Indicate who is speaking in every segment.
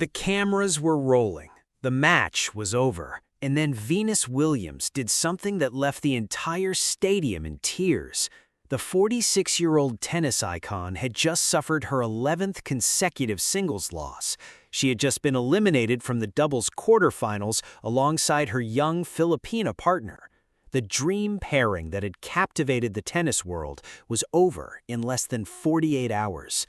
Speaker 1: The cameras were rolling. The match was over. And then Venus Williams did something that left the entire stadium in tears. The 46-year-old tennis icon had just suffered her 11th consecutive singles loss. She had just been eliminated from the doubles quarterfinals alongside her young Filipina partner. The dream pairing that had captivated the tennis world was over in less than 48 hours.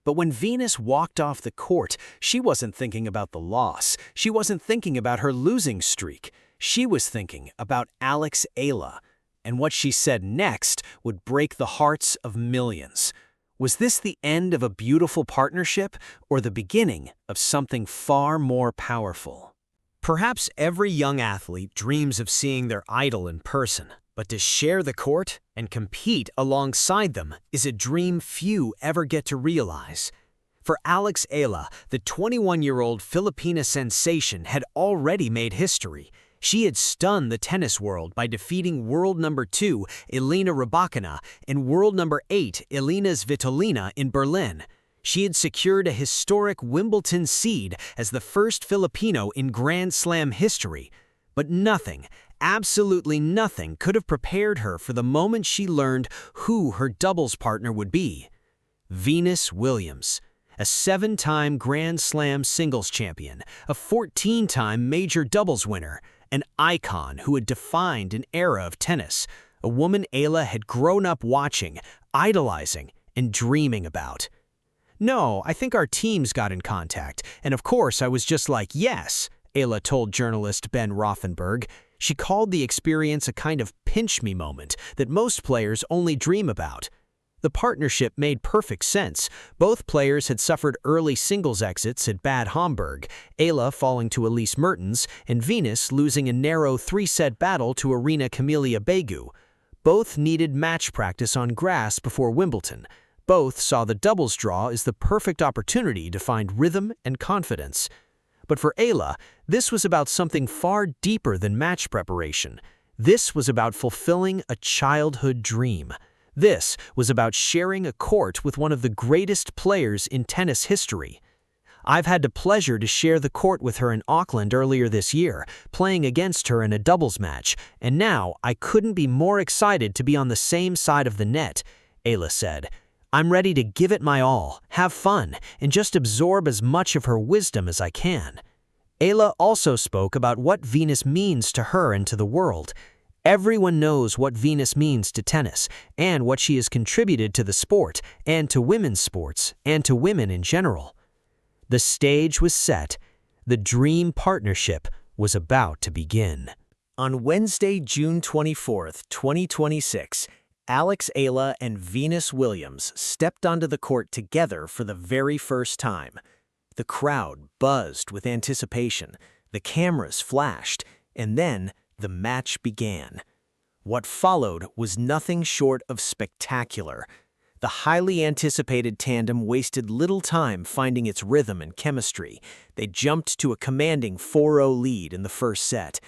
Speaker 1: But when Venus walked off the court, she wasn't thinking about the loss. She wasn't thinking about her losing streak. She was thinking about alexeala. And what she said next would break the hearts of millions. Was this the end of a beautiful partnership or the beginning of something far more powerful? Perhaps every young athlete dreams of seeing their idol in person, but to share the court and compete alongside them is a dream few ever get to realize. For alexeala, the 21-year-old Filipina sensation had already made history. She had stunned the tennis world by defeating world number 2 Elena Rybakina and world number 8 Elena Svitolina in Berlin. She had secured a historic Wimbledon seed as the first Filipino in Grand Slam history. But nothing, absolutely nothing, could have prepared her for the moment she learned who her doubles partner would be. Venus Williams, a 7-time Grand Slam singles champion, a 14-time major doubles winner, an icon who had defined an era of tennis, a woman Eala had grown up watching, idolizing, and dreaming about. "No, I think our teams got in contact, and of course I was just like, yes," Eala told journalist Ben Rothenberg. She called the experience a kind of pinch-me moment that most players only dream about. The partnership made perfect sense. Both players had suffered early singles exits at Bad Homburg, Eala falling to Elise Mertens, and Venus losing a narrow 3-set battle to Arena Camelia Begu. Both needed match practice on grass before Wimbledon. Both saw the doubles draw as the perfect opportunity to find rhythm and confidence. But for Eala, this was about something far deeper than match preparation. This was about fulfilling a childhood dream. This was about sharing a court with one of the greatest players in tennis history. "I've had the pleasure to share the court with her in Auckland earlier this year, playing against her in a doubles match, and now I couldn't be more excited to be on the same side of the net," Eala said. "I'm ready to give it my all, have fun, and just absorb as much of her wisdom as I can." Eala also spoke about what Venus means to her and to the world. Everyone knows what Venus means to tennis, and what she has contributed to the sport, and to women's sports, and to women in general. The stage was set. The dream partnership was about to begin. On Wednesday, June 24, 2026, alexeala and Venus Williams stepped onto the court together for the very first time. The crowd buzzed with anticipation, the cameras flashed, and then the match began. What followed was nothing short of spectacular. The highly anticipated tandem wasted little time finding its rhythm and chemistry. They jumped to a commanding 4-0 lead in the first set.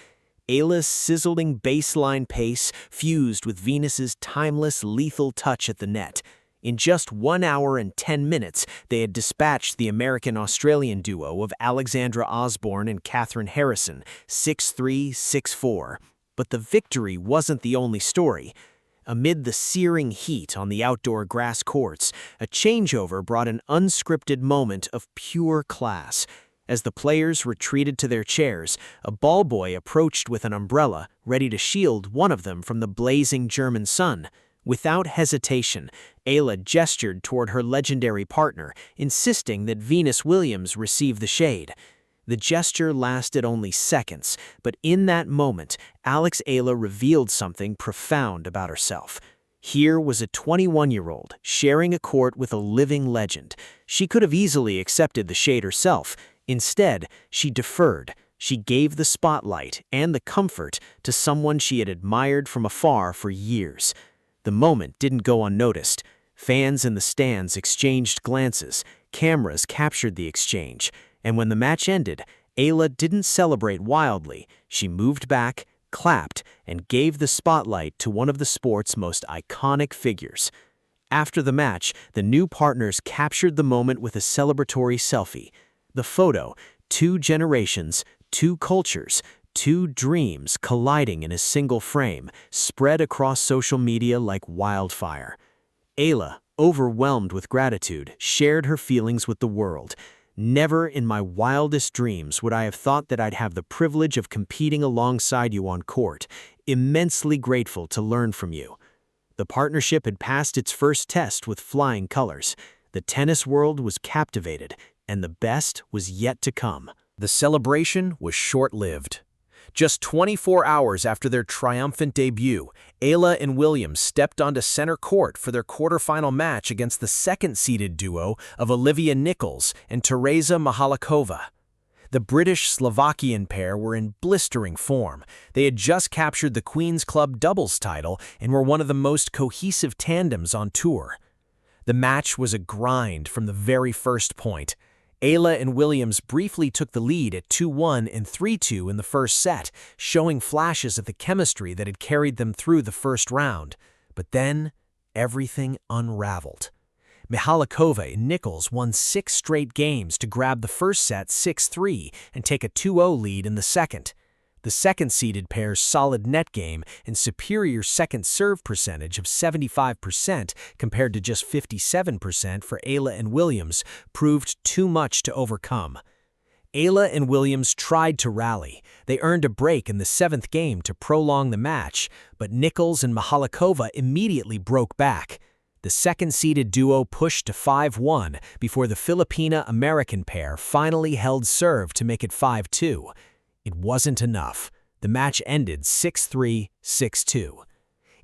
Speaker 1: Eala's sizzling baseline pace fused with Venus's timeless, lethal touch at the net. In just 1 hour and 10 minutes, they had dispatched the American-Australian duo of Alexandra Osborne and Catherine Harrison, 6-3, 6-4. But the victory wasn't the only story. Amid the searing heat on the outdoor grass courts, a changeover brought an unscripted moment of pure class. As the players retreated to their chairs, a ball boy approached with an umbrella, ready to shield one of them from the blazing German sun. Without hesitation, Eala gestured toward her legendary partner, insisting that Venus Williams receive the shade. The gesture lasted only seconds, but in that moment, alexeala revealed something profound about herself. Here was a 21-year-old sharing a court with a living legend. She could have easily accepted the shade herself. Instead, she deferred. She gave the spotlight and the comfort to someone she had admired from afar for years. The moment didn't go unnoticed. Fans in the stands exchanged glances, cameras captured the exchange, and when the match ended, Eala didn't celebrate wildly. She moved back, clapped, and gave the spotlight to one of the sport's most iconic figures. After the match, the new partners captured the moment with a celebratory selfie. The photo, two generations, two cultures, two dreams colliding in a single frame, spread across social media like wildfire. Eala, overwhelmed with gratitude, shared her feelings with the world. Never in my wildest dreams would I have thought that I'd have the privilege of competing alongside you on court. Immensely grateful to learn from you. The partnership had passed its first test with flying colors. The tennis world was captivated, and the best was yet to come.
Speaker 2: The celebration was short-lived. Just 24 hours after their triumphant debut, Eala and Williams stepped onto center court for their quarterfinal match against the second-seeded duo of Olivia Nicholls and Tereza Mihalikova. The British-Slovakian pair were in blistering form. They had just captured the Queen's Club doubles title and were one of the most cohesive tandems on tour. The match was a grind from the very first point. Eala and Williams briefly took the lead at 2-1 and 3-2 in the first set, showing flashes of the chemistry that had carried them through the first round. But then, everything unraveled. Mihalikova and Nicholls won 6 straight games to grab the first set 6-3 and take a 2-0 lead in the second. The second-seeded pair's solid net game and superior second serve percentage of 75% compared to just 57% for Eala and Williams proved too much to overcome. Eala and Williams tried to rally. They earned a break in the 7th game to prolong the match, but Nicholls and Mihalikova immediately broke back. The second-seeded duo pushed to 5-1 before the Filipina-American pair finally held serve to make it 5-2. It wasn't enough. The match ended 6-3, 6-2.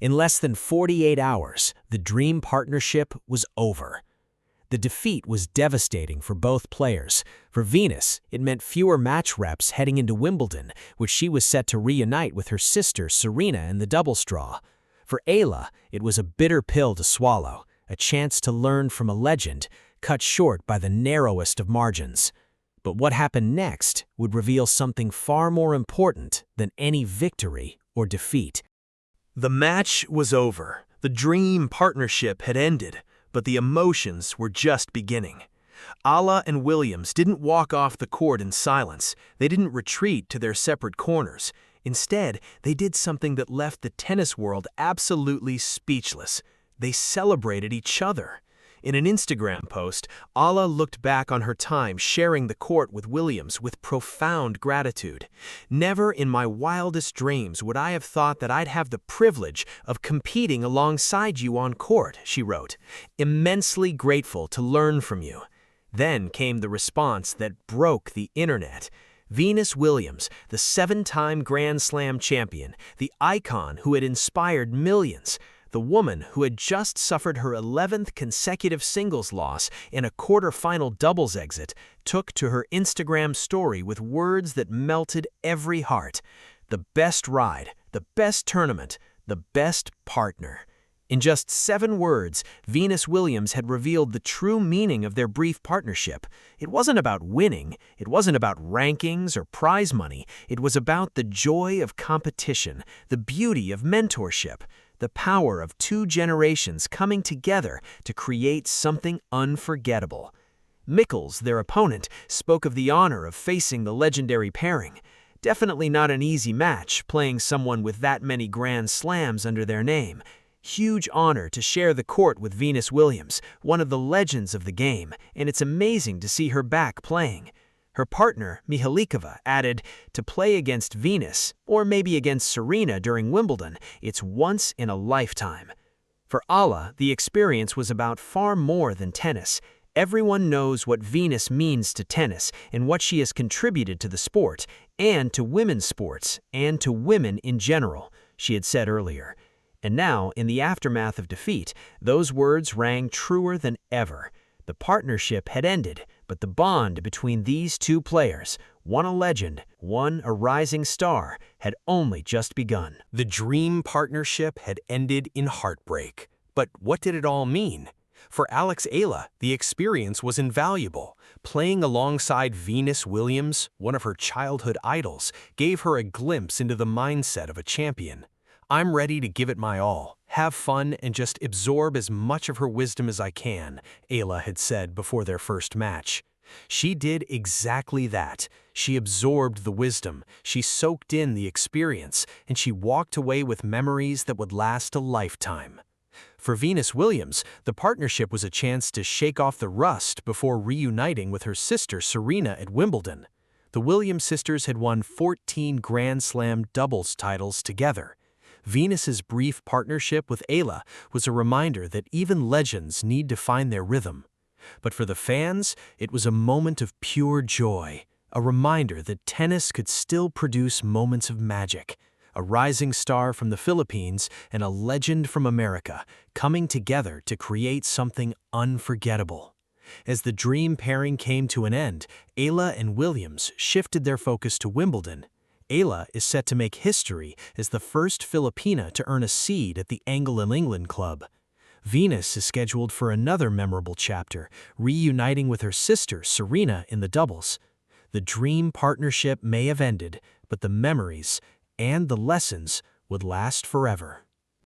Speaker 2: In less than 48 hours, the dream partnership was over. The defeat was devastating for both players. For Venus, it meant fewer match reps heading into Wimbledon, which she was set to reunite with her sister Serena in the doubles draw. For Eala, it was a bitter pill to swallow, a chance to learn from a legend, cut short by the narrowest of margins. But what happened next would reveal something far more important than any victory or defeat.
Speaker 3: The match was over. The dream partnership had ended, but the emotions were just beginning. Eala and Williams didn't walk off the court in silence. They didn't retreat to their separate corners. Instead, they did something that left the tennis world absolutely speechless. They celebrated each other. In an Instagram post, Eala looked back on her time sharing the court with Williams with profound gratitude. "Never in my wildest dreams would I have thought that I'd have the privilege of competing alongside you on court," she wrote. "Immensely grateful to learn from you." Then came the response that broke the internet. Venus Williams, the 7-time Grand Slam champion, the icon who had inspired millions, the woman who had just suffered her 11th consecutive singles loss in a quarterfinal doubles exit, took to her Instagram story with words that melted every heart. The best ride, the best tournament, the best partner. In just 7 words, Venus Williams had revealed the true meaning of their brief partnership. It wasn't about winning, it wasn't about rankings or prize money, it was about the joy of competition, the beauty of mentorship, the power of 2 generations coming together to create something unforgettable. Nicholls, their opponent, spoke of the honor of facing the legendary pairing. Definitely not an easy match, playing someone with that many Grand Slams under their name. Huge honor to share the court with Venus Williams, one of the legends of the game, and it's amazing to see her back playing. Her partner, Mihalikova, added, "To play against Venus, or maybe against Serena during Wimbledon, it's once in a lifetime." For Eala, the experience was about far more than tennis. Everyone knows what Venus means to tennis and what she has contributed to the sport, and to women's sports, and to women in general, she had said earlier. And now, in the aftermath of defeat, those words rang truer than ever. The partnership had ended, but the bond between these 2 players, one a legend, one a rising star, had only just begun.
Speaker 2: The dream partnership had ended in heartbreak. But what did it all mean? For alexeala, the experience was invaluable. Playing alongside Venus Williams, one of her childhood idols, gave her a glimpse into the mindset of a champion. "I'm ready to give it my all, have fun, and just absorb as much of her wisdom as I can," Eala had said before their first match. She did exactly that. She absorbed the wisdom, she soaked in the experience, and she walked away with memories that would last a lifetime. For Venus Williams, the partnership was a chance to shake off the rust before reuniting with her sister Serena at Wimbledon. The Williams sisters had won 14 Grand Slam doubles titles together. Venus's brief partnership with Eala was a reminder that even legends need to find their rhythm. But for the fans, it was a moment of pure joy, a reminder that tennis could still produce moments of magic. A rising star from the Philippines and a legend from America coming together to create something unforgettable. As the dream pairing came to an end, Eala and Williams shifted their focus to Wimbledon. Eala is set to make history as the first Filipina to earn a seed at the England club. Venus is scheduled for another memorable chapter, reuniting with her sister Serena in the doubles. The dream partnership may have ended, but the memories and the lessons would last forever.